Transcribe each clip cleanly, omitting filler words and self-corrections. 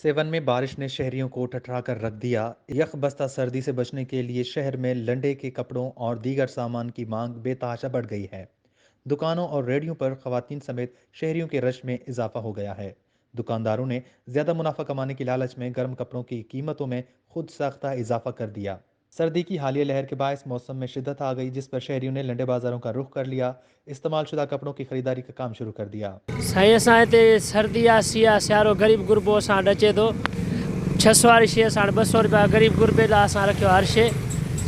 Seven में बारिश ने शहरियों को ठठा कर रख दिया। यख बस्ता सर्दी से बचने के लिए शहर में लंडे के कपड़ों और दीगर सामान की मांग बेतहाशा बढ़ गई है। दुकानों और रेडियो पर खवातीन समेत शहरियों के रश में इजाफा हो गया है। दुकानदारों ने ज्यादा मुनाफा कमाने की लालच में गर्म कपड़ों की कीमतों में खुद सख्ता इजाफा कर दिया। सर्दी की हालिया लहर के बायस मौसम में शिद्दत आ गई, जिस पर शहरियों ने लंडे बाजारों का रुख कर लिया। इस्तेमाल शुदा कपड़ों की खरीदारी का काम शुरू कर दिया। साईं असां हिते सर्दी आहे, सिया सियारो ग़रीब गुरबो असां वटि अचे थो। 600 वारी शइ असां वटि 200 रुपया ग़रीब गुरबे लाइ असां रखियो हर शइ।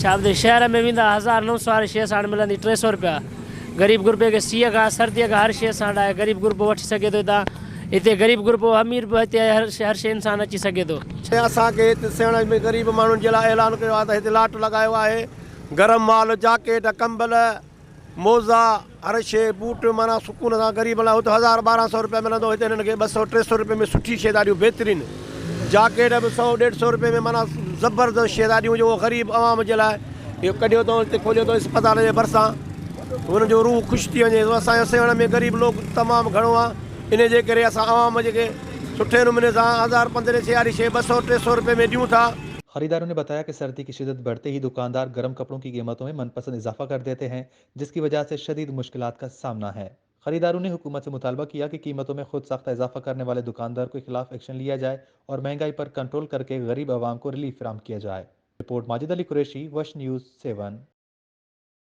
छा बि शहर में वेंदा 1900 वारी शइ असां वटि मिलंदी 300 रुपया। ग़रीब गुरबे खे सीअ खां सर्दीअ खां हर शइ असां वटि आहे। ग़रीब गुरबो वठी सघे थो हितां। हिते ग़रीब गुरबो अमीर बि हिते हर शइ इंसानु अची सघे थो। असांखे हिते सेण में ग़रीब माण्हुनि जे लाइ ऐलान कयो आहे त हिते लाट लॻायो आहे। गरम माल, जैकेट, कंबल, मोज़ा, हर शइ, बूट, माना सुकून सां ग़रीब लाइ। हुते 1000-1200 रुपया मिलंदो, हिते हिननि खे 200-300 रुपये में सुठी शइ ॾाढियूं बहितरीनु। जैकेट बि 100-150 रुपये में, माना ज़बरदस्त शइ ॾाढियूं, जो ग़रीब आवाम जे लाइ इहो कढियो अथऊं, हिते खोलियो अथऊं इस्पताल जे भरिसां। हुननि जो रूह ख़ुशि थी वञे। असांजो सेण में ग़रीब लोग तमामु घणो आहे। इन जे करे असां आवाम जेके सुठे नमूने सां 1000-1500 वारी शइ 200-300 रुपये में ॾियूं था। खरीदारों ने बताया कि सर्दी की शिद्दत बढ़ते ही दुकानदार गर्म कपड़ों की कीमतों में मनपसंद इजाफा कर देते हैं, जिसकी वजह से शदीद मुश्किलात का सामना है। खरीदारों ने हुकूमत से मुतालबा किया कि कीमतों में खुद सख्त इजाफा करने वाले दुकानदार के खिलाफ एक्शन लिया जाए और महंगाई पर कंट्रोल करके गरीब आवाम को रिलीफ फराहम किया जाए। रिपोर्ट माजिद अली कुरैशी, वश न्यूज़ 7।